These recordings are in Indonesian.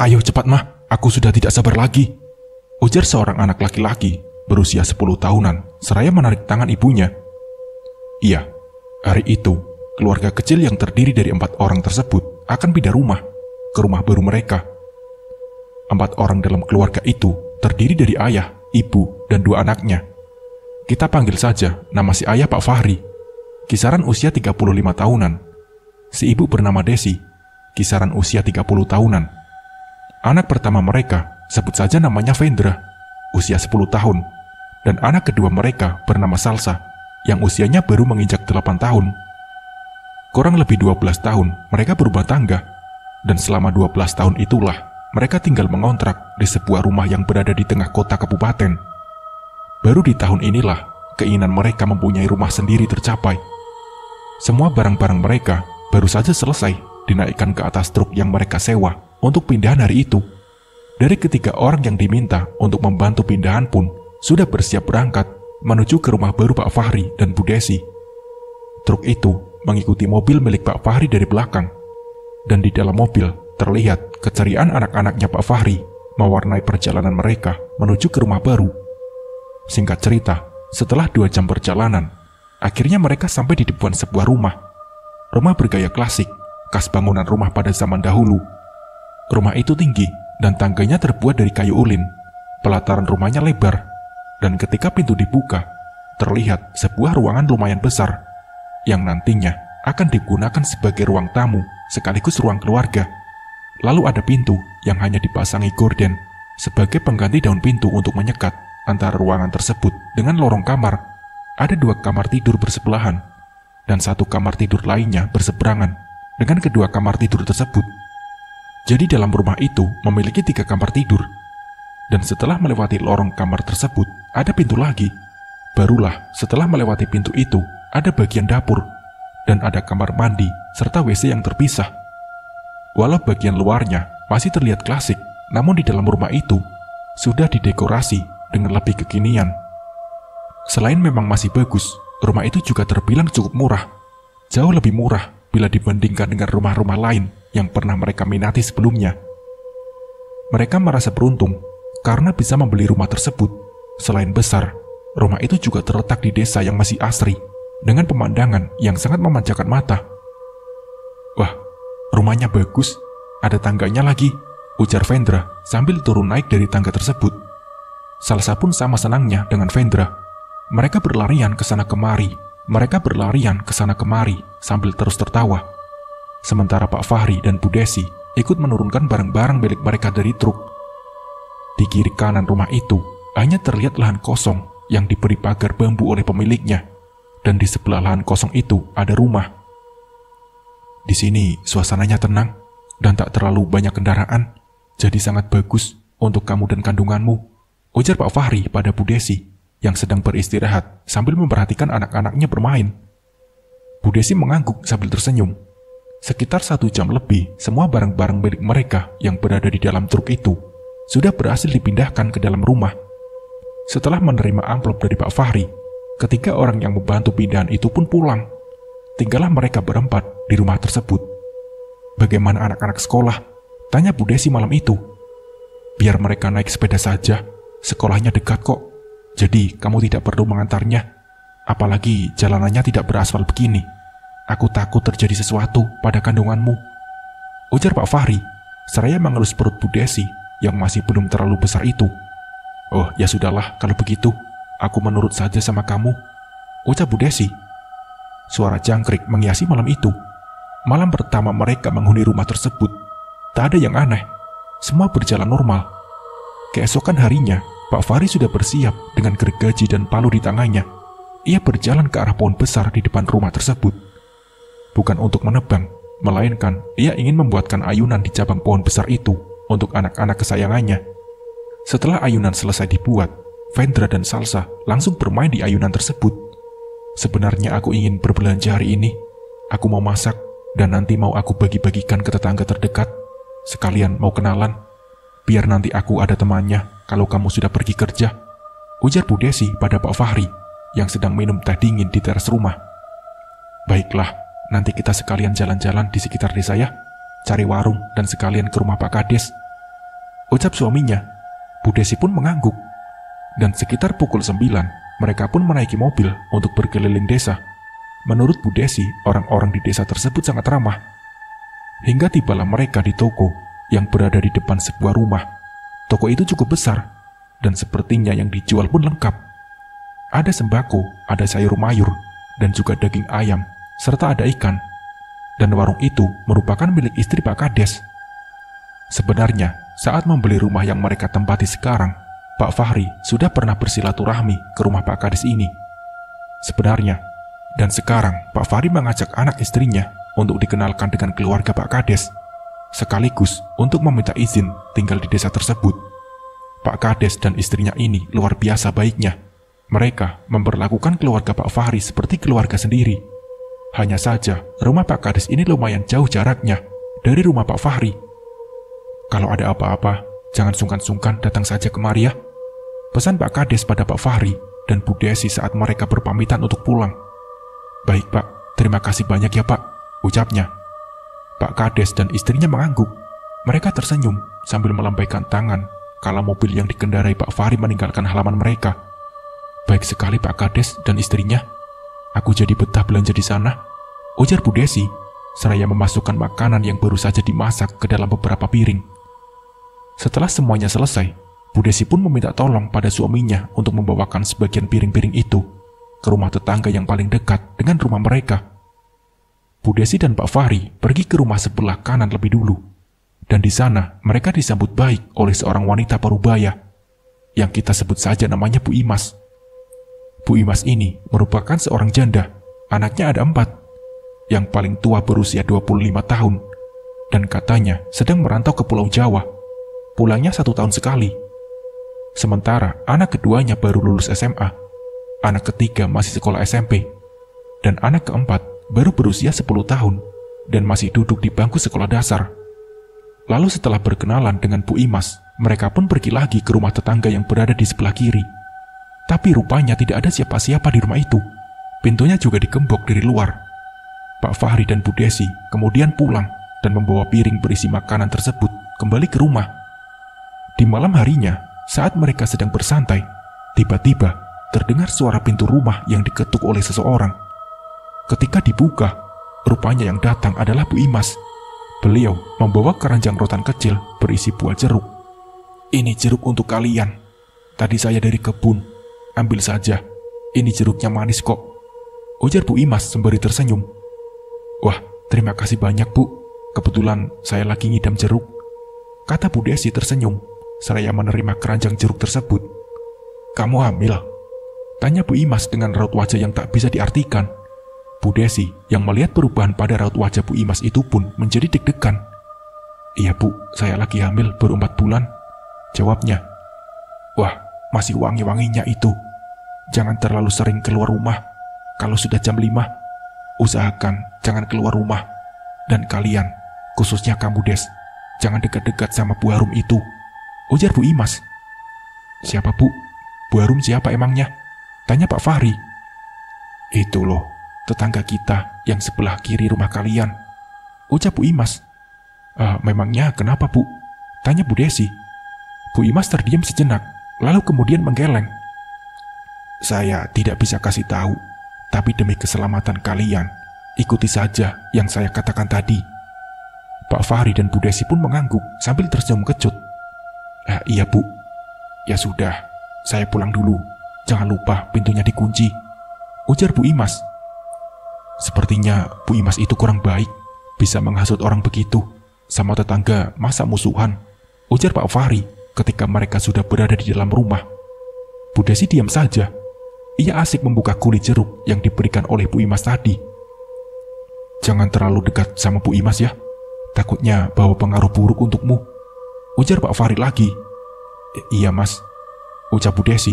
"Ayo cepat mah, aku sudah tidak sabar lagi," ujar seorang anak laki-laki berusia 10 tahunan seraya menarik tangan ibunya. Iya, hari itu keluarga kecil yang terdiri dari 4 orang tersebut akan pindah rumah ke rumah baru mereka. 4 orang dalam keluarga itu terdiri dari ayah, ibu, dan 2 anaknya. Kita panggil saja nama si ayah Pak Fahri, kisaran usia 35 tahunan. Si ibu bernama Desi, kisaran usia 30 tahunan. Anak pertama mereka, sebut saja namanya Vendra, usia 10 tahun. Dan anak kedua mereka bernama Salsa, yang usianya baru menginjak 8 tahun. Kurang lebih 12 tahun mereka berumah tangga, dan selama 12 tahun itulah mereka tinggal mengontrak di sebuah rumah yang berada di tengah kota kabupaten. Baru di tahun inilah keinginan mereka mempunyai rumah sendiri tercapai. Semua barang-barang mereka baru saja selesai dinaikkan ke atas truk yang mereka sewa untuk pindahan hari itu. Dari ketiga orang yang diminta untuk membantu pindahan pun sudah bersiap berangkat menuju ke rumah baru Pak Fahri dan Bu Desi. Truk itu mengikuti mobil milik Pak Fahri dari belakang, dan di dalam mobil terlihat keceriaan anak-anaknya Pak Fahri mewarnai perjalanan mereka menuju ke rumah baru. Singkat cerita, setelah 2 jam perjalanan, akhirnya mereka sampai di depan sebuah rumah. Rumah bergaya klasik, khas bangunan rumah pada zaman dahulu. Rumah itu tinggi dan tangganya terbuat dari kayu ulin. Pelataran rumahnya lebar, dan ketika pintu dibuka, terlihat sebuah ruangan lumayan besar yang nantinya akan digunakan sebagai ruang tamu sekaligus ruang keluarga. Lalu ada pintu yang hanya dipasangi gorden sebagai pengganti daun pintu untuk menyekat antara ruangan tersebut dengan lorong kamar. Ada 2 kamar tidur bersebelahan, dan 1 kamar tidur lainnya berseberangan dengan kedua kamar tidur tersebut. Jadi dalam rumah itu memiliki 3 kamar tidur. Dan setelah melewati lorong kamar tersebut, ada pintu lagi. Barulah setelah melewati pintu itu, ada bagian dapur, dan ada kamar mandi serta WC yang terpisah. Walau bagian luarnya masih terlihat klasik, namun di dalam rumah itu sudah didekorasi dengan lebih kekinian. Selain memang masih bagus, rumah itu juga terbilang cukup murah. Jauh lebih murah bila dibandingkan dengan rumah-rumah lain yang pernah mereka minati sebelumnya. Mereka merasa beruntung karena bisa membeli rumah tersebut. Selain besar, rumah itu juga terletak di desa yang masih asri, dengan pemandangan yang sangat memanjakan mata. "Wah, rumahnya bagus, ada tangganya lagi," ujar Vendra sambil turun naik dari tangga tersebut. Salsa pun sama senangnya dengan Vendra. Mereka berlarian ke sana kemari. Sambil terus tertawa. Sementara Pak Fahri dan Bu Desi ikut menurunkan barang-barang milik mereka dari truk. Di kiri kanan rumah itu hanya terlihat lahan kosong yang diberi pagar bambu oleh pemiliknya, dan di sebelah lahan kosong itu ada rumah. "Di sini suasananya tenang dan tak terlalu banyak kendaraan, jadi sangat bagus untuk kamu dan kandunganmu," ujar Pak Fahri pada Bu Desi yang sedang beristirahat sambil memperhatikan anak-anaknya bermain. Bu Desi mengangguk sambil tersenyum. Sekitar 1 jam lebih, semua barang-barang milik mereka yang berada di dalam truk itu sudah berhasil dipindahkan ke dalam rumah. Setelah menerima amplop dari Pak Fahri, ketiga orang yang membantu pindahan itu pun pulang. Tinggallah mereka berempat di rumah tersebut. "Bagaimana anak-anak sekolah?" tanya Bu Desi malam itu. "Biar mereka naik sepeda saja, sekolahnya dekat kok. Jadi kamu tidak perlu mengantarnya. Apalagi jalanannya tidak beraspal begini. Aku takut terjadi sesuatu pada kandunganmu," ujar Pak Fahri seraya mengelus perut Bu Desi yang masih belum terlalu besar itu. "Oh ya sudahlah kalau begitu, aku menurut saja sama kamu," ucap Bu Desi. Suara jangkrik menghiasi malam itu. Malam pertama mereka menghuni rumah tersebut. Tak ada yang aneh, semua berjalan normal. Keesokan harinya, Pak Fahri sudah bersiap dengan gergaji dan palu di tangannya. Ia berjalan ke arah pohon besar di depan rumah tersebut. Bukan untuk menebang, melainkan ia ingin membuatkan ayunan di cabang pohon besar itu untuk anak-anak kesayangannya. Setelah ayunan selesai dibuat, Vendra dan Salsa langsung bermain di ayunan tersebut. "Sebenarnya aku ingin berbelanja hari ini. Aku mau masak, dan nanti mau aku bagi-bagikan ke tetangga terdekat. Sekalian mau kenalan. Biar nanti aku ada temannya kalau kamu sudah pergi kerja," ujar Bu Desi pada Pak Fahri yang sedang minum teh dingin di teras rumah. "Baiklah, nanti kita sekalian jalan-jalan di sekitar desa ya. Cari warung dan sekalian ke rumah Pak Kades. ucap suaminya. Bu Desi pun mengangguk. Dan sekitar pukul 9, mereka pun menaiki mobil untuk berkeliling desa. Menurut Bu Desi, orang-orang di desa tersebut sangat ramah. Hingga tibalah mereka di toko yang berada di depan sebuah rumah. Toko itu cukup besar, dan sepertinya yang dijual pun lengkap. Ada sembako, ada sayur mayur, dan juga daging ayam, serta ada ikan. Dan warung itu merupakan milik istri Pak Kades. Sebenarnya, saat membeli rumah yang mereka tempati sekarang, Pak Fahri sudah pernah bersilaturahmi ke rumah Pak Kades ini. Sebenarnya, dan sekarang Pak Fahri mengajak anak istrinya untuk dikenalkan dengan keluarga Pak Kades, sekaligus untuk meminta izin tinggal di desa tersebut. Pak Kades dan istrinya ini luar biasa baiknya. Mereka memperlakukan keluarga Pak Fahri seperti keluarga sendiri. Hanya saja, rumah Pak Kades ini lumayan jauh jaraknya dari rumah Pak Fahri. Kalau ada apa-apa, jangan sungkan-sungkan datang saja kemari ya, pesan Pak Kades pada Pak Fahri dan Bu Desi saat mereka berpamitan untuk pulang. Baik Pak, terima kasih banyak ya Pak, ucapnya. Pak Kades dan istrinya mengangguk. Mereka tersenyum sambil melambaikan tangan kala mobil yang dikendarai Pak Fahri meninggalkan halaman mereka. Baik sekali Pak Kades dan istrinya. Aku jadi betah belanja di sana, ujar Bu Desi, seraya memasukkan makanan yang baru saja dimasak ke dalam beberapa piring. Setelah semuanya selesai, Bu Desi pun meminta tolong pada suaminya untuk membawakan sebagian piring-piring itu ke rumah tetangga yang paling dekat dengan rumah mereka. Bu Desi dan Pak Fahri pergi ke rumah sebelah kanan lebih dulu, dan di sana mereka disambut baik oleh seorang wanita parubaya, yang kita sebut saja namanya Bu Imas. Bu Imas ini merupakan seorang janda, anaknya ada 4, yang paling tua berusia 25 tahun, dan katanya sedang merantau ke Pulau Jawa, pulangnya 1 tahun sekali. Sementara anak keduanya baru lulus SMA, anak ketiga masih sekolah SMP, dan anak keempat baru berusia 10 tahun, dan masih duduk di bangku sekolah dasar. Lalu setelah berkenalan dengan Bu Imas, mereka pun pergi lagi ke rumah tetangga yang berada di sebelah kiri. Tapi rupanya tidak ada siapa-siapa di rumah itu. Pintunya juga digembok dari luar. Pak Fahri dan Bu Desi kemudian pulang dan membawa piring berisi makanan tersebut kembali ke rumah. Di malam harinya, saat mereka sedang bersantai, tiba-tiba terdengar suara pintu rumah yang diketuk oleh seseorang. Ketika dibuka, rupanya yang datang adalah Bu Imas. Beliau membawa keranjang rotan kecil berisi buah jeruk. Ini jeruk untuk kalian. Tadi saya dari kebun. Ambil saja, ini jeruknya manis kok, ujar Bu Imas sembari tersenyum. Wah, terima kasih banyak Bu, kebetulan saya lagi ngidam jeruk, kata Bu Desi tersenyum, seraya menerima keranjang jeruk tersebut. Kamu hamil? Tanya Bu Imas dengan raut wajah yang tak bisa diartikan. Bu Desi yang melihat perubahan pada raut wajah Bu Imas itu pun menjadi deg-degan. Iya Bu, saya lagi hamil baru 4 bulan, jawabnya. Wah, masih wangi-wanginya itu. Jangan terlalu sering keluar rumah. Kalau sudah jam 5, usahakan jangan keluar rumah. Dan kalian, khususnya kamu Des, jangan dekat-dekat sama Bu Harum itu, ujar Bu Imas. Siapa Bu? Bu Harum siapa emangnya? Tanya Pak Fahri. Itu loh, tetangga kita yang sebelah kiri rumah kalian, ucap Bu Imas. Memangnya kenapa Bu? Tanya Bu Desi. Bu Imas terdiam sejenak, lalu kemudian menggeleng. Saya tidak bisa kasih tahu, tapi demi keselamatan kalian, ikuti saja yang saya katakan tadi. Pak Fahri dan Bu Desi pun mengangguk sambil tersenyum kecut. Iya Bu. Ya sudah, saya pulang dulu. Jangan lupa pintunya dikunci, ujar Bu Imas. Sepertinya Bu Imas itu kurang baik, bisa menghasut orang begitu. Sama tetangga masa musuhan, ujar Pak Fahri ketika mereka sudah berada di dalam rumah. Bu Desi diam saja. Ia asik membuka kulit jeruk yang diberikan oleh Bu Imas tadi. Jangan terlalu dekat sama Bu Imas ya, takutnya bawa pengaruh buruk untukmu, ujar Pak Fahri lagi. Iya Mas, ucap Bu Desi.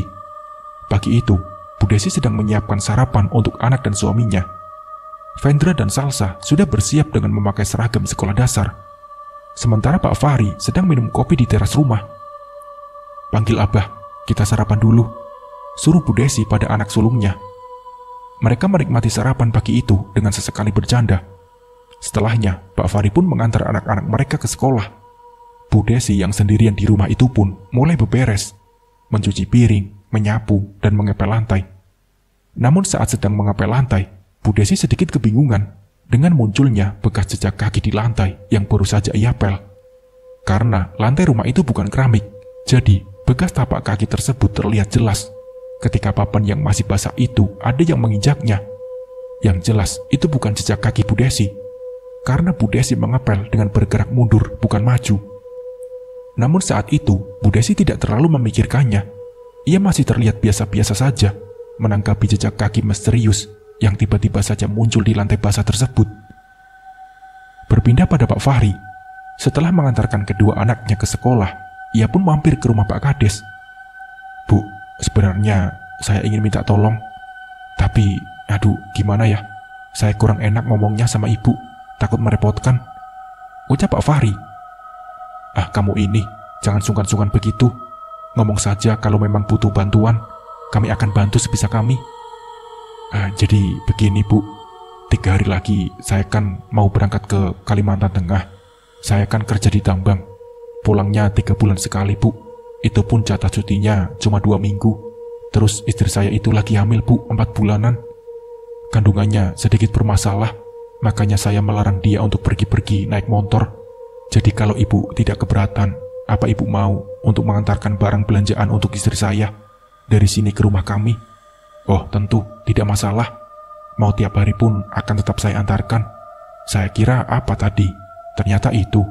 Pagi itu, Bu Desi sedang menyiapkan sarapan untuk anak dan suaminya. Vendra dan Salsa sudah bersiap dengan memakai seragam sekolah dasar. Sementara Pak Fahri sedang minum kopi di teras rumah. Panggil Abah, kita sarapan dulu, suruh Bu Desi pada anak sulungnya. Mereka menikmati sarapan pagi itu dengan sesekali bercanda. Setelahnya, Pak Fahri pun mengantar anak-anak mereka ke sekolah. Bu Desi yang sendirian di rumah itu pun mulai beberes, mencuci piring, menyapu, dan mengepel lantai. Namun saat sedang mengepel lantai, Bu Desi sedikit kebingungan dengan munculnya bekas jejak kaki di lantai yang baru saja ia pel. Karena lantai rumah itu bukan keramik, jadi bekas tapak kaki tersebut terlihat jelas. Ketika papan yang masih basah itu ada yang menginjaknya. Yang jelas itu bukan jejak kaki Bu Desi, karena Bu Desi mengepel dengan bergerak mundur bukan maju. Namun saat itu, Bu Desi tidak terlalu memikirkannya. Ia masih terlihat biasa-biasa saja, menanggapi jejak kaki misterius yang tiba-tiba saja muncul di lantai basah tersebut. Berpindah pada Pak Fahri, setelah mengantarkan kedua anaknya ke sekolah, ia pun mampir ke rumah Pak Kades. Bu, sebenarnya saya ingin minta tolong. Tapi, gimana ya? Saya kurang enak ngomongnya sama ibu, takut merepotkan, ucap Pak Fahri. Kamu ini, jangan sungkan-sungkan begitu. Ngomong saja kalau memang butuh bantuan, kami akan bantu sebisa kami. Jadi begini Bu, 3 hari lagi saya kan mau berangkat ke Kalimantan Tengah. Saya kan kerja di tambang, pulangnya 3 bulan sekali Bu. Itu pun jatah cutinya cuma 2 minggu. Terus istri saya itu lagi hamil Bu, 4 bulanan. Kandungannya sedikit bermasalah, makanya saya melarang dia untuk pergi-pergi naik motor. Jadi kalau ibu tidak keberatan, apa ibu mau untuk mengantarkan barang belanjaan untuk istri saya dari sini ke rumah kami? Oh tentu, tidak masalah. Mau tiap hari pun akan tetap saya antarkan. Saya kira apa tadi? Ternyata itu.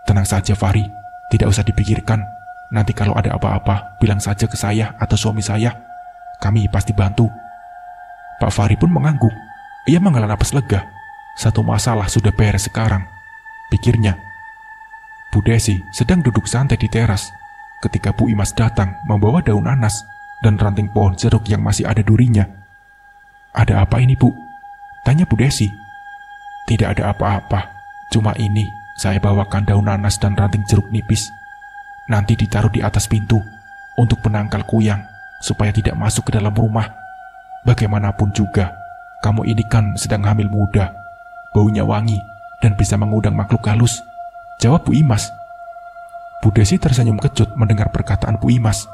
Tenang saja Fahri, tidak usah dipikirkan. Nanti kalau ada apa-apa, bilang saja ke saya atau suami saya. Kami pasti bantu. Pak Fahri pun mengangguk. Ia menghela napas lega. Satu masalah sudah beres sekarang, pikirnya. Bu Desi sedang duduk santai di teras ketika Bu Imas datang membawa daun nanas dan ranting pohon jeruk yang masih ada durinya. Ada apa ini Bu? Tanya Bu Desi. Tidak ada apa-apa, cuma ini saya bawakan daun nanas dan ranting jeruk nipis. Nanti ditaruh di atas pintu untuk penangkal kuyang supaya tidak masuk ke dalam rumah. Bagaimanapun juga, kamu ini kan sedang hamil muda, baunya wangi dan bisa mengundang makhluk halus, jawab Bu Imas. Bu Desi tersenyum kecut mendengar perkataan Bu Imas.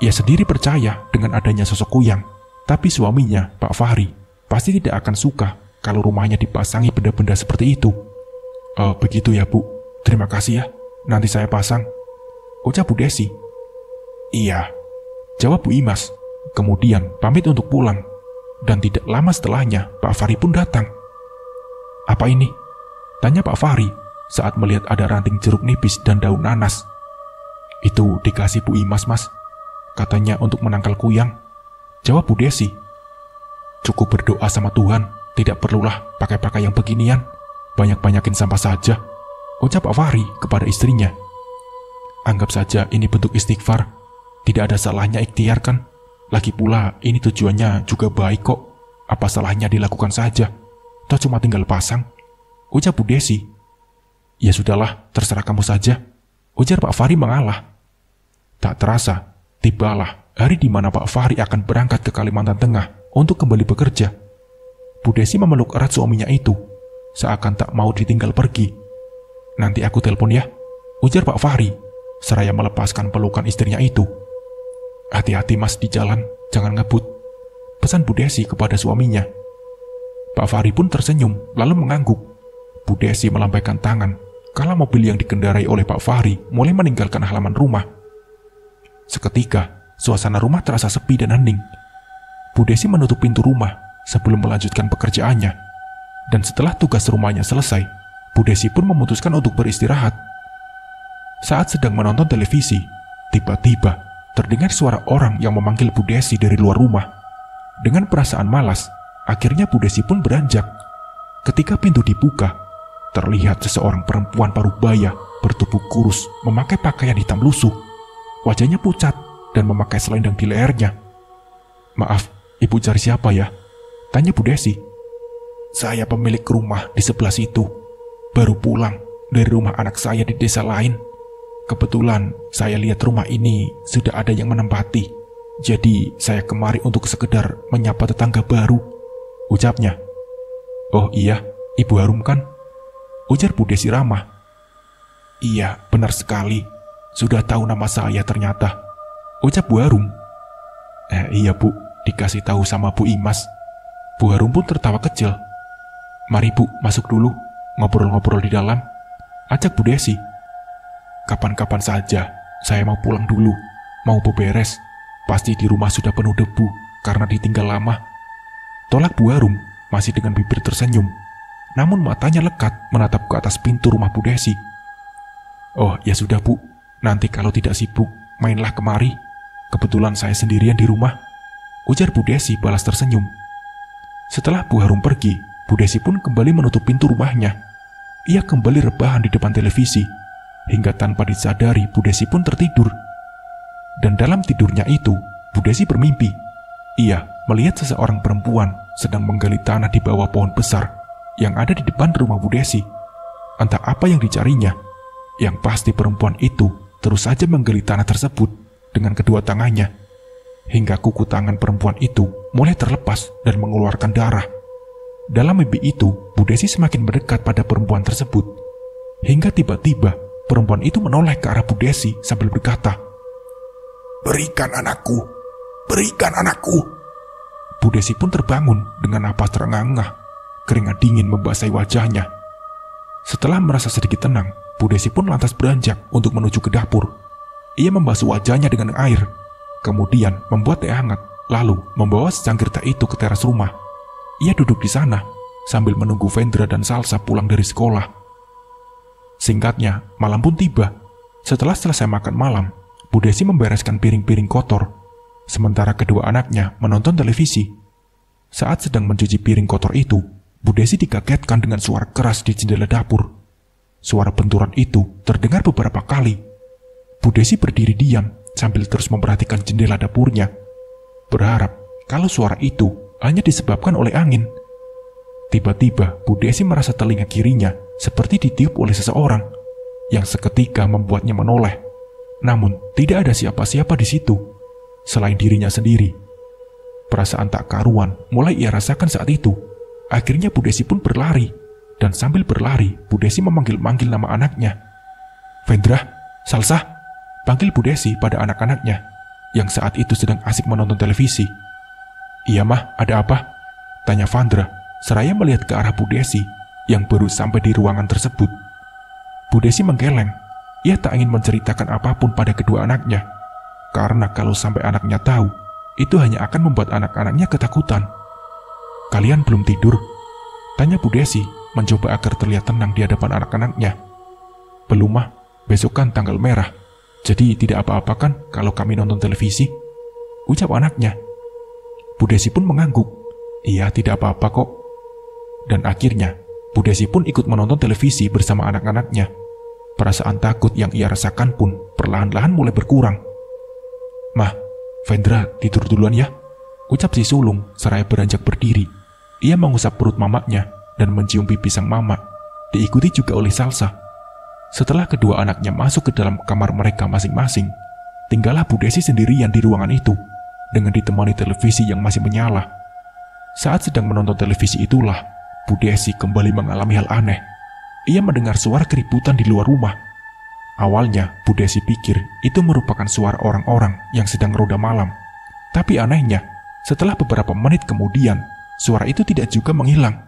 Ia sendiri percaya dengan adanya sosok kuyang, tapi suaminya, Pak Fahri, pasti tidak akan suka kalau rumahnya dipasangi benda-benda seperti itu. Begitu ya Bu, terima kasih ya, nanti saya pasang, ucap Bu Desi. Iya, jawab Bu Imas, kemudian pamit untuk pulang. Dan tidak lama setelahnya, Pak Fahri pun datang. Apa ini? Tanya Pak Fahri saat melihat ada ranting jeruk nipis dan daun nanas. Itu dikasih Bu Imas Mas, katanya untuk menangkal kuyang, jawab Bu Desi. Cukup berdoa sama Tuhan, tidak perlulah pakai-pakai yang beginian, banyak-banyakin sampah saja, ucap Pak Fahri kepada istrinya. Anggap saja ini bentuk istighfar, tidak ada salahnya ikhtiar kan, lagi pula ini tujuannya juga baik kok, apa salahnya dilakukan saja, toh cuma tinggal pasang, ucap Bu Desi. Ya sudahlah, terserah kamu saja, ujar Pak Fahri mengalah. Tak terasa, tibalah hari di mana Pak Fahri akan berangkat ke Kalimantan Tengah untuk kembali bekerja. Bu Desi memeluk erat suaminya itu, seakan tak mau ditinggal pergi. Nanti aku telepon ya, ujar Pak Fahri, seraya melepaskan pelukan istrinya itu. Hati-hati Mas di jalan, jangan ngebut, pesan Bu Desi kepada suaminya. Pak Fahri pun tersenyum lalu mengangguk. Bu Desi melambaikan tangan kala mobil yang dikendarai oleh Pak Fahri mulai meninggalkan halaman rumah. Seketika, suasana rumah terasa sepi dan hening. Bu Desi menutup pintu rumah sebelum melanjutkan pekerjaannya. Dan setelah tugas rumahnya selesai, Bu Desi pun memutuskan untuk beristirahat. Saat sedang menonton televisi, tiba-tiba terdengar suara orang yang memanggil Bu Desi dari luar rumah. Dengan perasaan malas, akhirnya Bu Desi pun beranjak. Ketika pintu dibuka, terlihat seseorang perempuan parubaya bertubuh kurus memakai pakaian hitam lusuh. Wajahnya pucat dan memakai selendang di lehernya. Maaf, ibu cari siapa ya? Tanya Bu Desi. Saya pemilik rumah di sebelah situ. Baru pulang dari rumah anak saya di desa lain. Kebetulan saya lihat rumah ini sudah ada yang menempati. Jadi saya kemari untuk sekedar menyapa tetangga baru, ucapnya. Oh iya, Ibu Harum kan? Ujar Bu Desi ramah. Iya, benar sekali. Sudah tahu nama saya ternyata, ucap Bu Harum. Iya Bu, dikasih tahu sama Bu Imas. Bu Harum pun tertawa kecil. Mari Bu, masuk dulu, ngobrol-ngobrol di dalam, ajak Bu Desi. Kapan-kapan saja, saya mau pulang dulu, mau beberes. Pasti di rumah sudah penuh debu karena ditinggal lama. Tolak Bu Harum, masih dengan bibir tersenyum. Namun matanya lekat menatap ke atas pintu rumah Bu Desi. Oh ya sudah Bu, nanti kalau tidak sibuk, mainlah kemari. Kebetulan saya sendirian di rumah, ujar Bu Desi balas tersenyum. Setelah Bu Harum pergi, Bu Desi pun kembali menutup pintu rumahnya. Ia kembali rebahan di depan televisi, hingga tanpa disadari Bu Desi pun tertidur. Dan dalam tidurnya itu, Bu Desi bermimpi. Ia melihat seseorang perempuan sedang menggali tanah di bawah pohon besar yang ada di depan rumah Bu Desi. Entah apa yang dicarinya, yang pasti perempuan itu terus saja menggali tanah tersebut dengan kedua tangannya, hingga kuku tangan perempuan itu mulai terlepas dan mengeluarkan darah. Dalam mimpi itu, Bu Desi semakin mendekat pada perempuan tersebut, hingga tiba-tiba perempuan itu menoleh ke arah Bu Desi sambil berkata, "Berikan anakku, berikan anakku." Bu Desi pun terbangun dengan napas terengah-engah, keringat dingin membasahi wajahnya. Setelah merasa sedikit tenang, Bu Desi pun lantas beranjak untuk menuju ke dapur. Ia membasuh wajahnya dengan air, kemudian membuat teh hangat, lalu membawa secangkir teh itu ke teras rumah. Ia duduk di sana sambil menunggu Vendra dan Salsa pulang dari sekolah. Singkatnya, malam pun tiba. Setelah selesai makan malam, Bu Desi membereskan piring-piring kotor, sementara kedua anaknya menonton televisi. Saat sedang mencuci piring kotor itu, Bu Desi dikagetkan dengan suara keras di jendela dapur. Suara benturan itu terdengar beberapa kali. Bu Desi berdiri diam sambil terus memperhatikan jendela dapurnya, berharap kalau suara itu hanya disebabkan oleh angin. Tiba-tiba Bu Desi merasa telinga kirinya seperti ditiup oleh seseorang yang seketika membuatnya menoleh. Namun tidak ada siapa-siapa di situ selain dirinya sendiri. Perasaan tak karuan mulai ia rasakan saat itu. Akhirnya Bu Desi pun berlari, dan sambil berlari Bu Desi memanggil-manggil nama anaknya. "Vendra, Salsa," panggil Bu Desi pada anak-anaknya yang saat itu sedang asik menonton televisi. "Iya Mah, ada apa?" tanya Vendra seraya melihat ke arah Bu Desi yang baru sampai di ruangan tersebut. Bu Desi menggeleng. Ia tak ingin menceritakan apapun pada kedua anaknya, karena kalau sampai anaknya tahu, itu hanya akan membuat anak-anaknya ketakutan. "Kalian belum tidur?" tanya Bu Desi, mencoba agar terlihat tenang di hadapan anak-anaknya. "Belum Mah, besok kan tanggal merah, jadi tidak apa-apa kan kalau kami nonton televisi?" ucap anaknya. Bu Desi pun mengangguk. "Iya, tidak apa-apa kok." Dan akhirnya, Bu Desi pun ikut menonton televisi bersama anak-anaknya. Perasaan takut yang ia rasakan pun perlahan-lahan mulai berkurang. "Mah, Vendra tidur duluan ya," ucap si sulung seraya beranjak berdiri. Ia mengusap perut mamanya dan mencium pipi sang mama, diikuti juga oleh Salsa. Setelah kedua anaknya masuk ke dalam kamar mereka masing-masing, tinggallah Bu Desi sendirian di ruangan itu dengan ditemani televisi yang masih menyala. Saat sedang menonton televisi itulah, Bu Desi kembali mengalami hal aneh. Ia mendengar suara keributan di luar rumah. Awalnya, Bu Desi pikir itu merupakan suara orang-orang yang sedang roda malam. Tapi anehnya, setelah beberapa menit kemudian, suara itu tidak juga menghilang.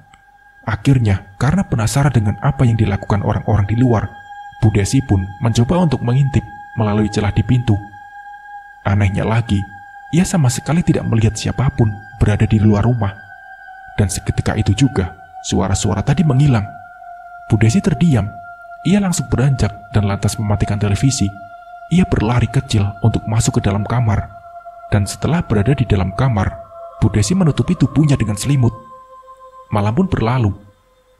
Akhirnya, karena penasaran dengan apa yang dilakukan orang-orang di luar, Bu Desi pun mencoba untuk mengintip melalui celah di pintu. Anehnya lagi, ia sama sekali tidak melihat siapapun berada di luar rumah. Dan seketika itu juga, suara-suara tadi menghilang. Bu Desi terdiam. Ia langsung beranjak dan lantas mematikan televisi. Ia berlari kecil untuk masuk ke dalam kamar. Dan setelah berada di dalam kamar, Bu Desi menutupi tubuhnya dengan selimut. Malam pun berlalu.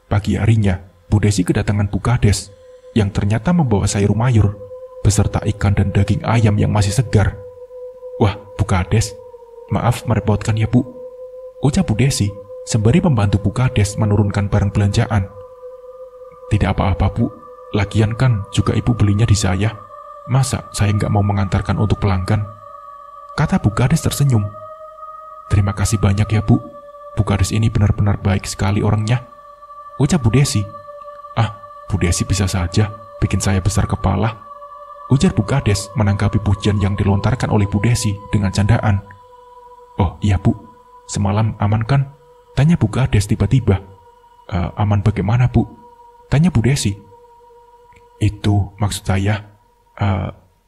Pagi harinya, Bu Desi kedatangan Bu Kades yang ternyata membawa sayur mayur beserta ikan dan daging ayam yang masih segar. "Wah, Bu Kades, maaf merepotkan ya Bu," ucap Bu Desi sembari membantu Bu Kades menurunkan barang belanjaan. "Tidak apa-apa Bu, lagian kan juga Ibu belinya di saya. Masa saya nggak mau mengantarkan untuk pelanggan?" kata Bu Kades tersenyum. "Terima kasih banyak ya Bu, Bu Kades ini benar-benar baik sekali orangnya," ucap Bu Desi. "Ah, Bu Desi bisa saja, bikin saya besar kepala, ujar Bu Kades menanggapi pujian yang dilontarkan oleh Bu Desi dengan candaan. Oh iya Bu, semalam aman kan? Tanya Bu Kades tiba-tiba. Aman bagaimana Bu? Tanya Bu Desi. Itu maksud saya,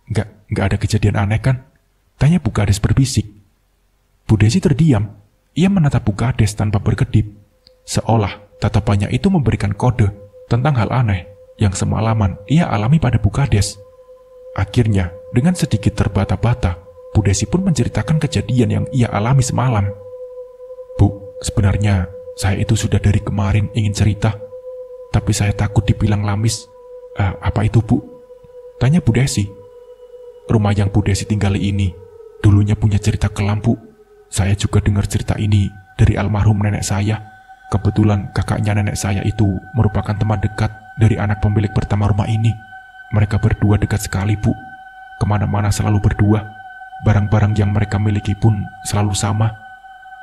nggak ada kejadian aneh kan? Tanya Bu Kades berbisik. Bu Desi terdiam. Ia menatap Bu Kades tanpa berkedip, seolah tatapannya itu memberikan kode tentang hal aneh yang semalaman ia alami pada Bu Kades. Akhirnya, dengan sedikit terbata-bata, Bu Desi pun menceritakan kejadian yang ia alami semalam. Bu, sebenarnya saya itu sudah dari kemarin ingin cerita, tapi saya takut dibilang lamis. Apa itu Bu? Tanya Bu Desi. Rumah yang Bu Desi tinggali ini dulunya punya cerita kelam Bu. Saya juga dengar cerita ini dari almarhum nenek saya. Kebetulan kakaknya nenek saya itu merupakan teman dekat dari anak pemilik pertama rumah ini. Mereka berdua dekat sekali Bu. Kemana-mana selalu berdua. Barang-barang yang mereka miliki pun selalu sama.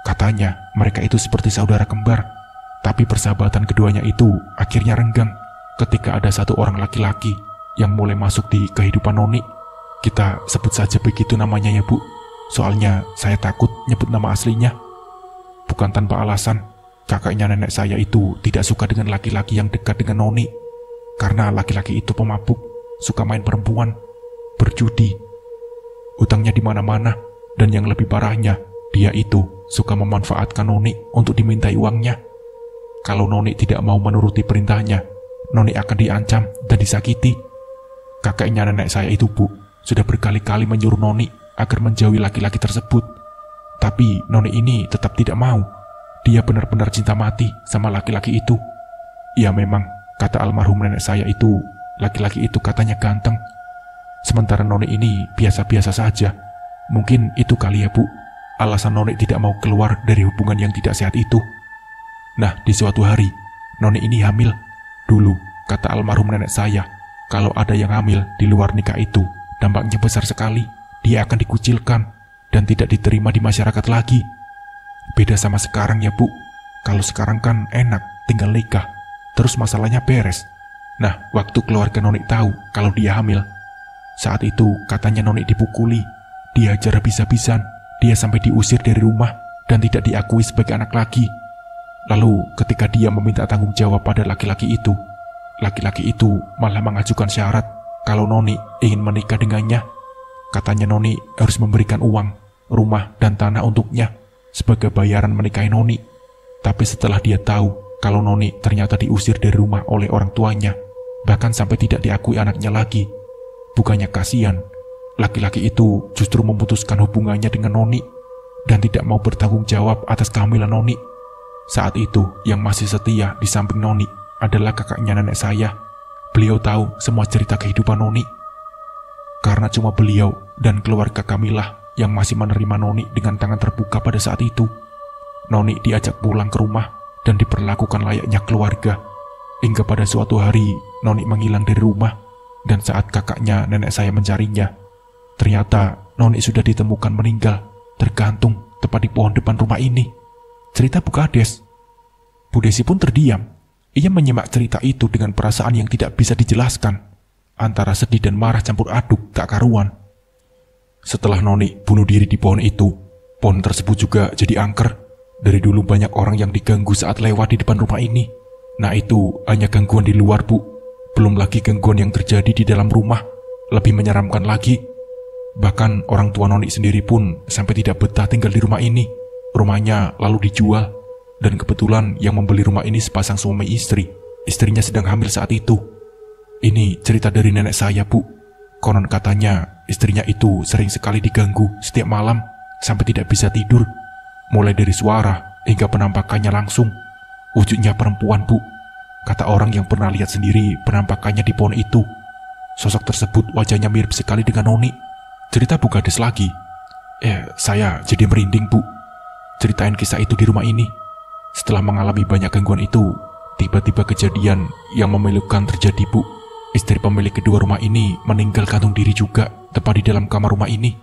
Katanya mereka itu seperti saudara kembar. Tapi persahabatan keduanya itu akhirnya renggang ketika ada satu orang laki-laki yang mulai masuk di kehidupan Noni. Kita sebut saja begitu namanya ya Bu. Soalnya saya takut nyebut nama aslinya. Bukan tanpa alasan, kakaknya nenek saya itu tidak suka dengan laki-laki yang dekat dengan Noni. Karena laki-laki itu pemabuk, suka main perempuan, berjudi, utangnya di mana-mana, dan yang lebih parahnya, dia itu suka memanfaatkan Noni untuk dimintai uangnya. Kalau Noni tidak mau menuruti perintahnya, Noni akan diancam dan disakiti. Kakeknya nenek saya itu Bu, sudah berkali-kali menyuruh Noni agar menjauhi laki-laki tersebut. Tapi Noni ini tetap tidak mau. Dia benar-benar cinta mati sama laki-laki itu. Ya memang, kata almarhum nenek saya itu, laki-laki itu katanya ganteng. Sementara Noni ini biasa-biasa saja. Mungkin itu kali ya Bu, alasan Noni tidak mau keluar dari hubungan yang tidak sehat itu. Nah, di suatu hari, Noni ini hamil. Dulu, kata almarhum nenek saya, kalau ada yang hamil di luar nikah itu, dampaknya besar sekali. Dia akan dikucilkan dan tidak diterima di masyarakat lagi. Beda sama sekarang ya Bu. Kalau sekarang kan enak, tinggal nikah, terus masalahnya beres. Nah, waktu keluarga Noni tahu kalau dia hamil, saat itu katanya Noni dipukuli, dihajar habis-habisan, dia sampai diusir dari rumah dan tidak diakui sebagai anak lagi. Lalu ketika dia meminta tanggung jawab pada laki-laki itu malah mengajukan syarat kalau Noni ingin menikah dengannya. Katanya Noni harus memberikan uang, rumah, dan tanah untuknya sebagai bayaran menikahi Noni. Tapi setelah dia tahu kalau Noni ternyata diusir dari rumah oleh orang tuanya, bahkan sampai tidak diakui anaknya lagi, bukannya kasihan, laki-laki itu justru memutuskan hubungannya dengan Noni dan tidak mau bertanggung jawab atas kehamilan Noni. Saat itu yang masih setia di samping Noni adalah kakaknya nenek saya. Beliau tahu semua cerita kehidupan Noni. Karena cuma beliau dan keluarga kamilah yang masih menerima Noni dengan tangan terbuka pada saat itu. Noni diajak pulang ke rumah dan diperlakukan layaknya keluarga. Hingga pada suatu hari Noni menghilang dari rumah, dan saat kakaknya nenek saya mencarinya, ternyata Noni sudah ditemukan meninggal, tergantung tepat di pohon depan rumah ini. Cerita Bu Kades. Bu Desi pun terdiam. Ia menyimak cerita itu dengan perasaan yang tidak bisa dijelaskan, antara sedih dan marah campur aduk tak karuan. Setelah Noni bunuh diri di pohon itu, pohon tersebut juga jadi angker. Dari dulu banyak orang yang diganggu saat lewat di depan rumah ini. Nah itu hanya gangguan di luar Bu. Belum lagi gangguan yang terjadi di dalam rumah. Lebih menyeramkan lagi. Bahkan orang tua Noni sendiri pun sampai tidak betah tinggal di rumah ini. Rumahnya lalu dijual. Dan kebetulan yang membeli rumah ini sepasang suami istri. Istrinya sedang hamil saat itu. Ini cerita dari nenek saya Bu. Konon katanya istrinya itu sering sekali diganggu setiap malam sampai tidak bisa tidur. Mulai dari suara hingga penampakannya langsung. Wujudnya perempuan Bu. Kata orang yang pernah lihat sendiri penampakannya di pohon itu. Sosok tersebut wajahnya mirip sekali dengan Noni. Cerita Bu Kades lagi. Saya jadi merinding Bu. Ceritain kisah itu di rumah ini. Setelah mengalami banyak gangguan itu, tiba-tiba kejadian yang memilukan terjadi Bu. Istri pemilik kedua rumah ini meninggal gantung diri juga tepat di dalam kamar rumah ini.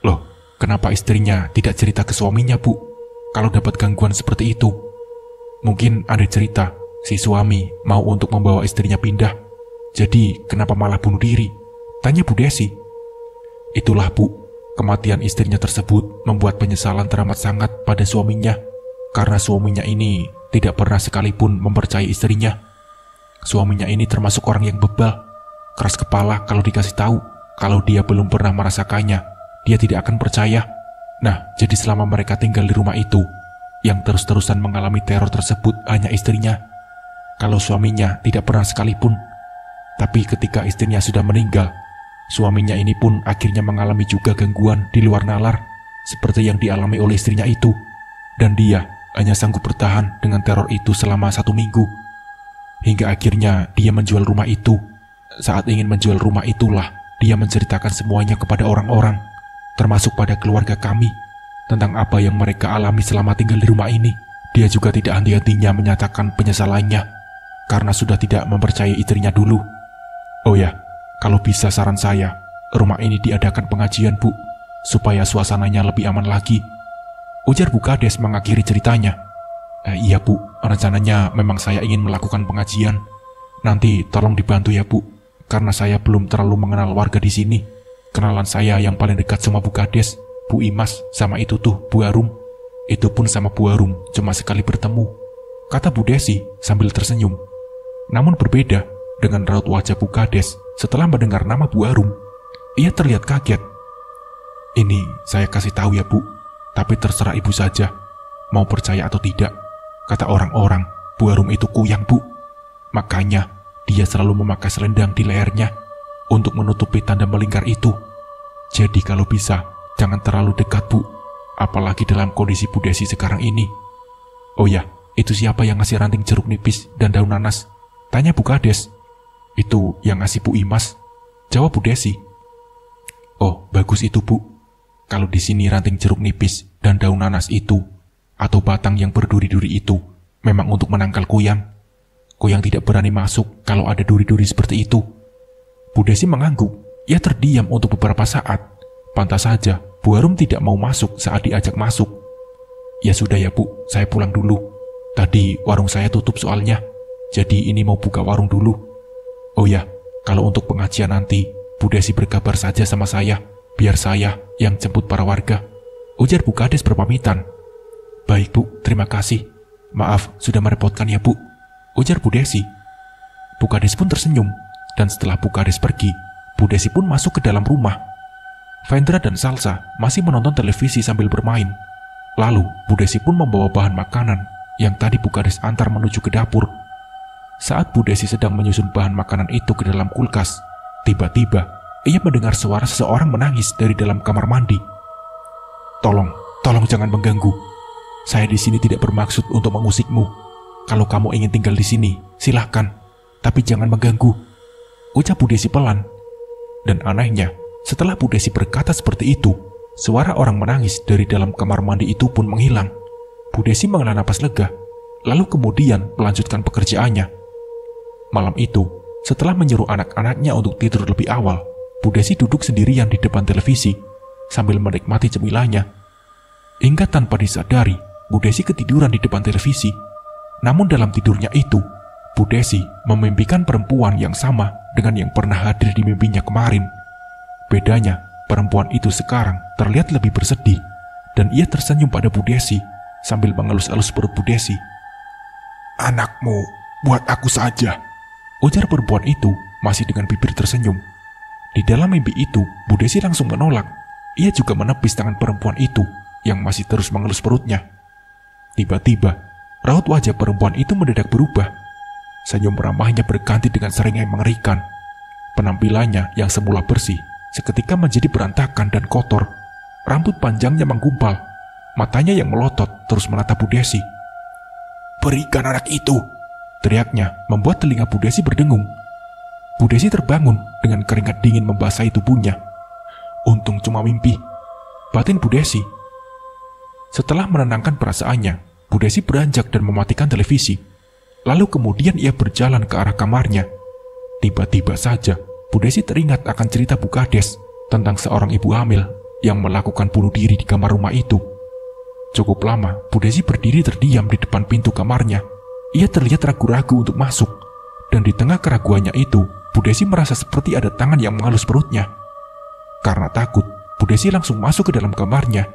Loh, kenapa istrinya tidak cerita ke suaminya Bu kalau dapat gangguan seperti itu? Mungkin ada cerita si suami mau untuk membawa istrinya pindah. Jadi kenapa malah bunuh diri? Tanya Bu Desi. Itulah Bu, kematian istrinya tersebut membuat penyesalan teramat sangat pada suaminya. Karena suaminya ini tidak pernah sekalipun mempercayai istrinya. Suaminya ini termasuk orang yang bebal, keras kepala kalau dikasih tahu. Kalau dia belum pernah merasakannya, dia tidak akan percaya. Nah, jadi selama mereka tinggal di rumah itu, yang terus-terusan mengalami teror tersebut hanya istrinya. Kalau suaminya tidak pernah sekalipun. Tapi ketika istrinya sudah meninggal, suaminya ini pun akhirnya mengalami juga gangguan di luar nalar, seperti yang dialami oleh istrinya itu. Dan dia hanya sanggup bertahan dengan teror itu selama 1 minggu. Hingga akhirnya dia menjual rumah itu. Saat ingin menjual rumah itulah dia menceritakan semuanya kepada orang-orang, termasuk pada keluarga kami, tentang apa yang mereka alami selama tinggal di rumah ini. Dia juga tidak henti-hentinya menyatakan penyesalannya, karena sudah tidak mempercayai istrinya dulu. Oh ya, kalau bisa saran saya, rumah ini diadakan pengajian Bu, supaya suasananya lebih aman lagi, ujar Bu Kades mengakhiri ceritanya. Iya Bu, rencananya memang saya ingin melakukan pengajian. Nanti tolong dibantu ya Bu, karena saya belum terlalu mengenal warga di sini. Kenalan saya yang paling dekat sama Bu Kades, Bu Imas, sama itu tuh Bu Arum. Itu pun sama Bu Arum cuma sekali bertemu, kata Bu Desi sambil tersenyum. Namun berbeda dengan raut wajah Bu Kades setelah mendengar nama Bu Arum. Ia terlihat kaget. Ini saya kasih tahu ya Bu, tapi terserah Ibu saja, mau percaya atau tidak. Kata orang-orang, Bu Arum itu kuyang Bu. Makanya dia selalu memakai selendang di lehernya untuk menutupi tanda melingkar itu. Jadi kalau bisa, jangan terlalu dekat Bu, apalagi dalam kondisi Bu Desi sekarang ini. Oh ya, itu siapa yang ngasih ranting jeruk nipis dan daun nanas? Tanya Bu Kades. Itu yang ngasih Bu Imas, jawab Bu Desi. Oh, bagus itu Bu. Kalau di sini ranting jeruk nipis dan daun nanas itu, atau batang yang berduri-duri itu, memang untuk menangkal kuyang. Kuyang tidak berani masuk kalau ada duri-duri seperti itu. Bu Desi mengangguk. Ia terdiam untuk beberapa saat. Pantas saja Bu Arum tidak mau masuk saat diajak masuk. Ya sudah ya Bu, saya pulang dulu. Tadi warung saya tutup soalnya, jadi ini mau buka warung dulu. Oh ya, kalau untuk pengajian nanti, Bu Desi berkabar saja sama saya, biar saya yang jemput para warga, ujar Bu Kades berpamitan. Baik Bu, terima kasih. Maaf sudah merepotkan ya Bu, ujar Bu Desi. Bu Kades pun tersenyum, dan setelah Bu Kades pergi, Bu Desi pun masuk ke dalam rumah. Vendra dan Salsa masih menonton televisi sambil bermain. Lalu Bu Desi pun membawa bahan makanan yang tadi Bu Kades antar menuju ke dapur. Saat Bu Desi sedang menyusun bahan makanan itu ke dalam kulkas, tiba-tiba ia mendengar suara seseorang menangis dari dalam kamar mandi. Tolong jangan mengganggu. Saya di sini tidak bermaksud untuk mengusikmu. Kalau kamu ingin tinggal di sini, silahkan, tapi jangan mengganggu, ucap Bu Desi pelan. Dan anehnya, setelah Bu Desi berkata seperti itu, suara orang menangis dari dalam kamar mandi itu pun menghilang. Bu Desi menghela napas lega, lalu kemudian melanjutkan pekerjaannya. Malam itu, setelah menyuruh anak-anaknya untuk tidur lebih awal, Bu Desi duduk sendirian di depan televisi sambil menikmati cemilannya. Hingga tanpa disadari, Bu Desi ketiduran di depan televisi. Namun dalam tidurnya itu, Bu Desi memimpikan perempuan yang sama dengan yang pernah hadir di mimpinya kemarin. Bedanya, perempuan itu sekarang terlihat lebih bersedih, dan ia tersenyum pada Bu Desi sambil mengelus-elus perut Bu Desi. Anakmu, buat aku saja, ujar perempuan itu masih dengan bibir tersenyum. Di dalam mimpi itu, Bu Desi langsung menolak. Ia juga menepis tangan perempuan itu yang masih terus mengelus perutnya. Tiba-tiba, raut wajah perempuan itu mendadak berubah. Senyum ramahnya berganti dengan seringai mengerikan. Penampilannya yang semula bersih seketika menjadi berantakan dan kotor. Rambut panjangnya menggumpal. Matanya yang melotot terus menatap Bu Desi. Berikan anak itu, teriaknya membuat telinga Bu Desi berdengung. Bu Desi terbangun dengan keringat dingin membasahi tubuhnya. Untung cuma mimpi, batin Bu Desi. Setelah menenangkan perasaannya, Bu Desi beranjak dan mematikan televisi. Lalu kemudian ia berjalan ke arah kamarnya. Tiba-tiba saja, Bu Desi teringat akan cerita Bu Kades tentang seorang ibu hamil yang melakukan bunuh diri di kamar rumah itu. Cukup lama, Bu Desi berdiri terdiam di depan pintu kamarnya. Ia terlihat ragu-ragu untuk masuk, dan di tengah keraguannya itu, Bu Desi merasa seperti ada tangan yang mengalus perutnya. Karena takut, Bu Desi langsung masuk ke dalam kamarnya.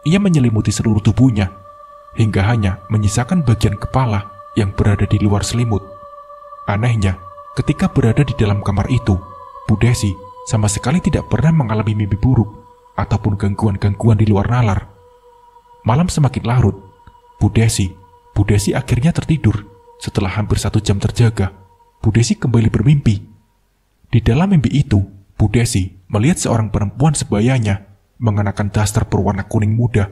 Ia menyelimuti seluruh tubuhnya, hingga hanya menyisakan bagian kepala yang berada di luar selimut. Anehnya, ketika berada di dalam kamar itu, Bu Desi sama sekali tidak pernah mengalami mimpi buruk ataupun gangguan-gangguan di luar nalar. Malam semakin larut, Bu Desi akhirnya tertidur. Setelah hampir 1 jam terjaga, Bu Desi kembali bermimpi. Di dalam mimpi itu, Bu Desi melihat seorang perempuan sebayanya mengenakan daster berwarna kuning muda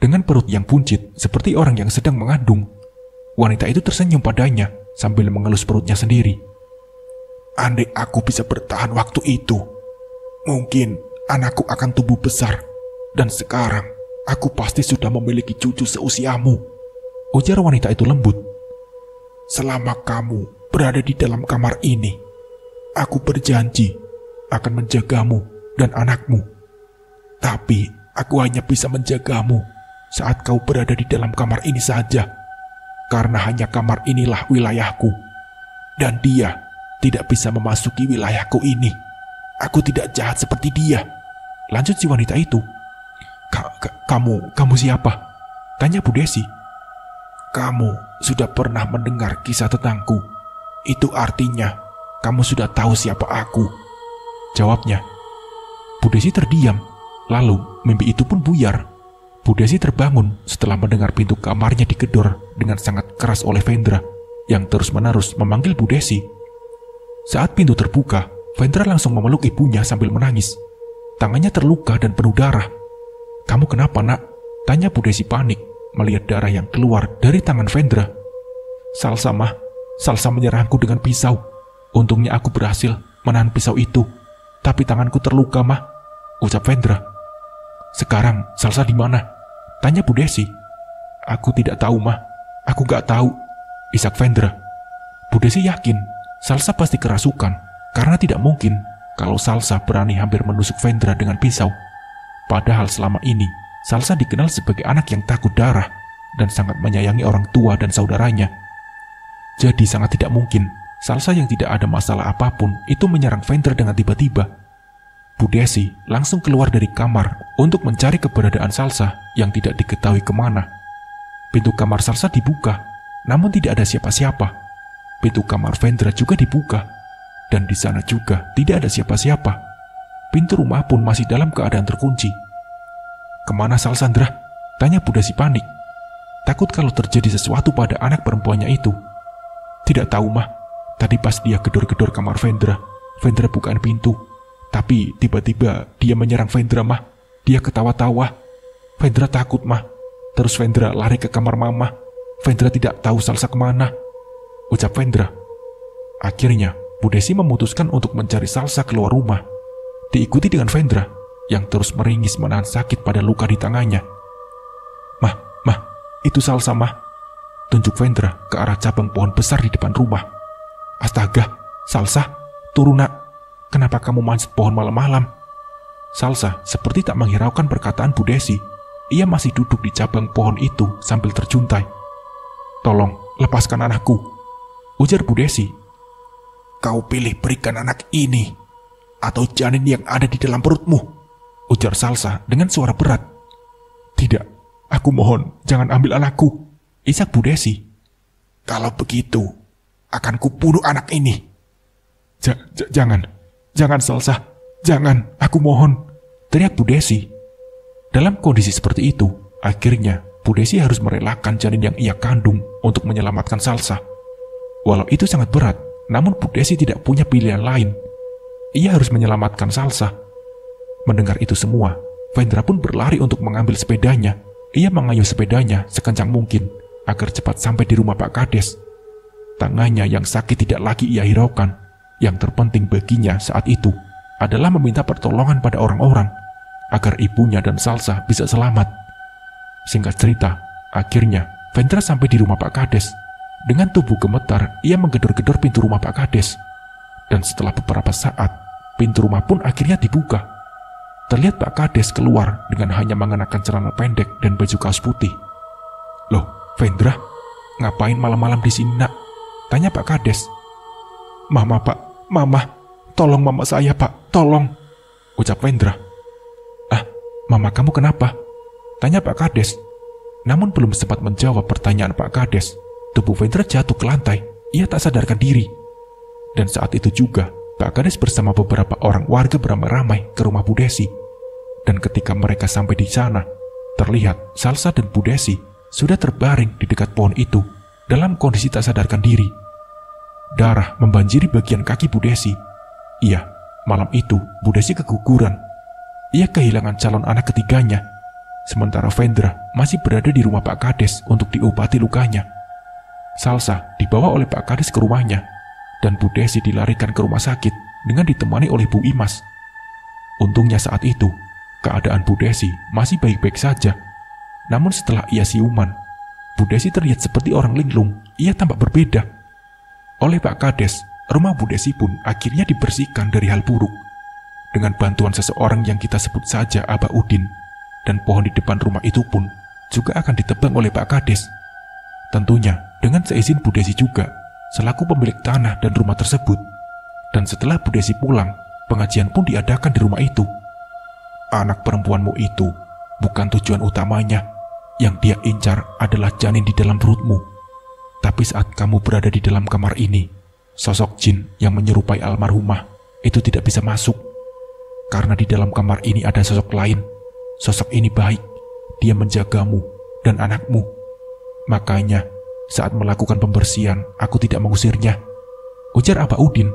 dengan perut yang buncit seperti orang yang sedang mengandung. Wanita itu tersenyum padanya sambil mengelus perutnya sendiri. Andai aku bisa bertahan waktu itu, mungkin anakku akan tumbuh besar, dan sekarang aku pasti sudah memiliki cucu seusiamu, ujar wanita itu lembut. Selama kamu berada di dalam kamar ini, aku berjanji akan menjagamu dan anakmu. Tapi aku hanya bisa menjagamu saat kau berada di dalam kamar ini saja, karena hanya kamar inilah wilayahku, dan dia tidak bisa memasuki wilayahku ini. Aku tidak jahat seperti dia, lanjut si wanita itu. Kamu siapa? Tanya Bu Desi. Kamu sudah pernah mendengar kisah tentangku. Itu artinya kamu sudah tahu siapa aku, jawabnya. Bu Desi terdiam, lalu mimpi itu pun buyar. Bu Desi terbangun setelah mendengar pintu kamarnya digedor dengan sangat keras oleh Vendra yang terus-menerus memanggil Bu Desi. Saat pintu terbuka, Vendra langsung memeluk ibunya sambil menangis. Tangannya terluka dan penuh darah. Kamu kenapa, nak? Tanya Bu Desi panik melihat darah yang keluar dari tangan Vendra. Salsa, mah. Salsa menyerangku dengan pisau. Untungnya aku berhasil menahan pisau itu, tapi tanganku terluka, mah, ucap Vendra. Sekarang Salsa di mana? Tanya Bu Desi. Aku tidak tahu, mah. Aku gak tahu, isak Vendra. Bu Desi yakin Salsa pasti kerasukan, karena tidak mungkin kalau Salsa berani hampir menusuk Vendra dengan pisau. Padahal selama ini Salsa dikenal sebagai anak yang takut darah dan sangat menyayangi orang tua dan saudaranya. Jadi sangat tidak mungkin Salsa yang tidak ada masalah apapun itu menyerang Vendra dengan tiba-tiba. Bu Desi langsung keluar dari kamar untuk mencari keberadaan Salsa yang tidak diketahui kemana. Pintu kamar Salsa dibuka, namun tidak ada siapa-siapa. Pintu kamar Vendra juga dibuka, dan di sana juga tidak ada siapa-siapa. Pintu rumah pun masih dalam keadaan terkunci. Kemana Salsa, Sandra? Tanya Bu Desi panik. Takut kalau terjadi sesuatu pada anak perempuannya itu. Tidak tahu, mah. Tadi pas dia gedor-gedor kamar Vendra bukain pintu. Tapi tiba-tiba dia menyerang Vendra, mah. Dia ketawa-tawa. Vendra takut, mah. Terus Vendra lari ke kamar mama. Vendra tidak tahu Salsa kemana, ucap Vendra. Akhirnya Bu Desi memutuskan untuk mencari Salsa keluar rumah, diikuti dengan Vendra yang terus meringis menahan sakit pada luka di tangannya. Mah, itu Salsa, mah. Tunjuk Vendra ke arah cabang pohon besar di depan rumah. Astaga, Salsa, turun, nak. Kenapa kamu manjat pohon malam-malam? Salsa seperti tak menghiraukan perkataan Bu Desi. Ia masih duduk di cabang pohon itu sambil terjuntai. Tolong, lepaskan anakku, ujar Bu Desi. Kau pilih berikan anak ini atau janin yang ada di dalam perutmu, ujar Salsa dengan suara berat. Tidak, aku mohon, jangan ambil anakku, isak Bu Desi. Kalau begitu, akan kubunuh anak ini. Jangan Salsa, jangan, aku mohon, teriak Bu Desi. Dalam kondisi seperti itu, akhirnya Bu Desi harus merelakan janin yang ia kandung untuk menyelamatkan Salsa. Walau itu sangat berat, namun Bu Desi tidak punya pilihan lain. Ia harus menyelamatkan Salsa. Mendengar itu semua, Vendra pun berlari untuk mengambil sepedanya. Ia mengayuh sepedanya sekencang mungkin agar cepat sampai di rumah Pak Kades. Tangannya yang sakit tidak lagi ia hiraukan. Yang terpenting baginya saat itu adalah meminta pertolongan pada orang-orang agar ibunya dan Salsa bisa selamat. Singkat cerita, akhirnya Vendra sampai di rumah Pak Kades. Dengan tubuh gemetar, ia menggedor-gedor pintu rumah Pak Kades. Dan setelah beberapa saat, pintu rumah pun akhirnya dibuka. Terlihat Pak Kades keluar dengan hanya mengenakan celana pendek dan baju kaos putih. Loh, Vendra, ngapain malam-malam di sini, nak? Tanya Pak Kades. Mama, Pak, Mama, Tolong mama saya, Pak, tolong, ucap Vendra. Ah, mama kamu kenapa? Tanya Pak Kades. Namun belum sempat menjawab pertanyaan Pak Kades, tubuh Vendra jatuh ke lantai. Ia tak sadarkan diri. Dan saat itu juga, Pak Kades bersama beberapa orang warga beramai-ramai ke rumah Bu Desi. Dan ketika mereka sampai di sana, terlihat Salsa dan Bu Desi sudah terbaring di dekat pohon itu dalam kondisi tak sadarkan diri. Darah membanjiri bagian kaki Bu Desi. Iya, malam itu Bu Desi keguguran. Ia kehilangan calon anak ketiganya, sementara Vendra masih berada di rumah Pak Kades untuk diobati lukanya. Salsa dibawa oleh Pak Kades ke rumahnya, dan Bu Desi dilarikan ke rumah sakit dengan ditemani oleh Bu Imas. Untungnya saat itu, keadaan Bu Desi masih baik-baik saja. Namun setelah ia siuman, Bu Desi terlihat seperti orang linglung. Ia tampak berbeda. Oleh Pak Kades, rumah Bu Desi pun akhirnya dibersihkan dari hal buruk. Dengan bantuan seseorang yang kita sebut saja Abah Udin, dan pohon di depan rumah itu pun juga akan ditebang oleh Pak Kades. Tentunya dengan seizin Bu Desi juga, selaku pemilik tanah dan rumah tersebut. Dan setelah Bu Desi pulang, pengajian pun diadakan di rumah itu. Anak perempuanmu itu bukan tujuan utamanya. Yang dia incar adalah janin di dalam perutmu. Tapi saat kamu berada di dalam kamar ini, sosok jin yang menyerupai almarhumah itu tidak bisa masuk. Karena di dalam kamar ini ada sosok lain. Sosok ini baik. Dia menjagamu dan anakmu. Makanya saat melakukan pembersihan, aku tidak mengusirnya, ujar Abah Udin.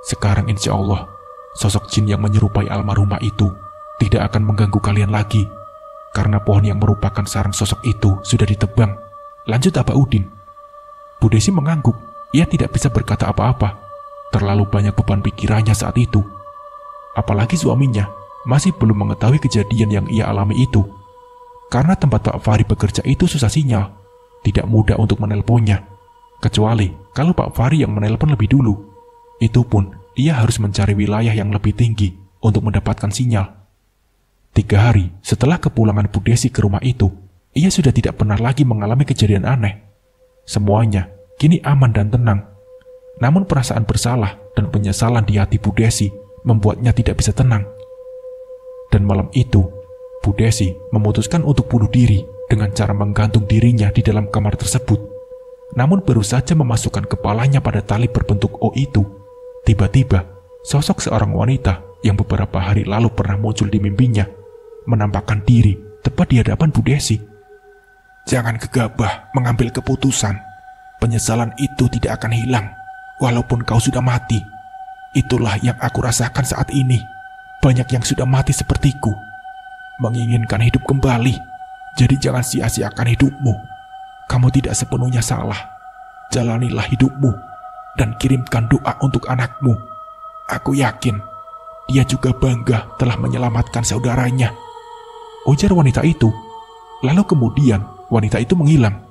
Sekarang insya Allah, sosok jin yang menyerupai almarhumah itu tidak akan mengganggu kalian lagi, karena pohon yang merupakan sarang sosok itu sudah ditebang, lanjut Abah Udin. Bu Desi mengangguk. Ia tidak bisa berkata apa-apa. Terlalu banyak beban pikirannya saat itu. Apalagi suaminya masih belum mengetahui kejadian yang ia alami itu. Karena tempat Pak Fahri bekerja itu susah sinyal, tidak mudah untuk menelponnya. Kecuali kalau Pak Fahri yang menelpon lebih dulu. Itu pun ia harus mencari wilayah yang lebih tinggi untuk mendapatkan sinyal. 3 hari setelah kepulangan Bu Desi ke rumah itu, ia sudah tidak pernah lagi mengalami kejadian aneh. Semuanya kini aman dan tenang. Namun perasaan bersalah dan penyesalan di hati Bu Desi membuatnya tidak bisa tenang. Dan malam itu, Bu Desi memutuskan untuk bunuh diri dengan cara menggantung dirinya di dalam kamar tersebut. Namun baru saja memasukkan kepalanya pada tali berbentuk O itu, tiba-tiba sosok seorang wanita yang beberapa hari lalu pernah muncul di mimpinya menampakkan diri tepat di hadapan Bu Desi. Jangan gegabah mengambil keputusan. Penyesalan itu tidak akan hilang walaupun kau sudah mati. Itulah yang aku rasakan saat ini. Banyak yang sudah mati sepertiku, menginginkan hidup kembali. Jadi jangan sia-siakan hidupmu. Kamu tidak sepenuhnya salah. Jalanilah hidupmu dan kirimkan doa untuk anakmu. Aku yakin dia juga bangga telah menyelamatkan saudaranya, ujar wanita itu. Lalu kemudian wanita itu menghilang.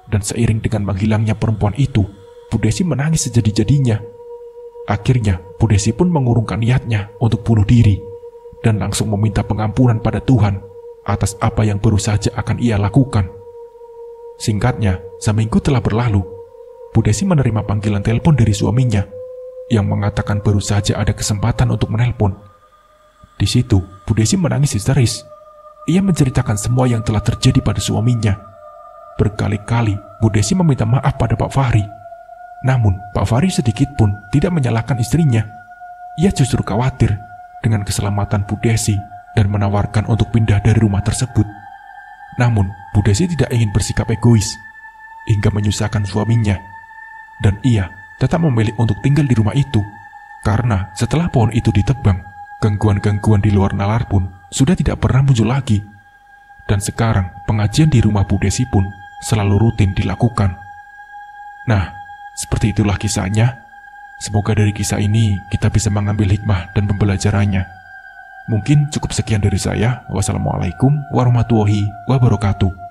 Dan seiring dengan menghilangnya perempuan itu, Bu Desi menangis sejadi-jadinya. Akhirnya Bu Desi pun mengurungkan niatnya untuk bunuh diri dan langsung meminta pengampunan pada Tuhan atas apa yang baru saja akan ia lakukan. Singkatnya, seminggu telah berlalu. Bu Desi menerima panggilan telepon dari suaminya yang mengatakan baru saja ada kesempatan untuk menelpon. Di situ, Bu Desi menangis histeris. Ia menceritakan semua yang telah terjadi pada suaminya. Berkali-kali Bu Desi meminta maaf pada Pak Fahri. Namun Pak Fahri sedikit pun tidak menyalahkan istrinya. Ia justru khawatir dengan keselamatan Bu Desi dan menawarkan untuk pindah dari rumah tersebut. Namun Bu Desi tidak ingin bersikap egois hingga menyusahkan suaminya. Dan ia tetap memilih untuk tinggal di rumah itu. Karena setelah pohon itu ditebang, gangguan-gangguan di luar nalar pun sudah tidak pernah muncul lagi. Dan sekarang pengajian di rumah Bu Desi pun selalu rutin dilakukan. Nah, seperti itulah kisahnya. Semoga dari kisah ini kita bisa mengambil hikmah dan pembelajarannya. Mungkin cukup sekian dari saya. Wassalamualaikum warahmatullahi wabarakatuh.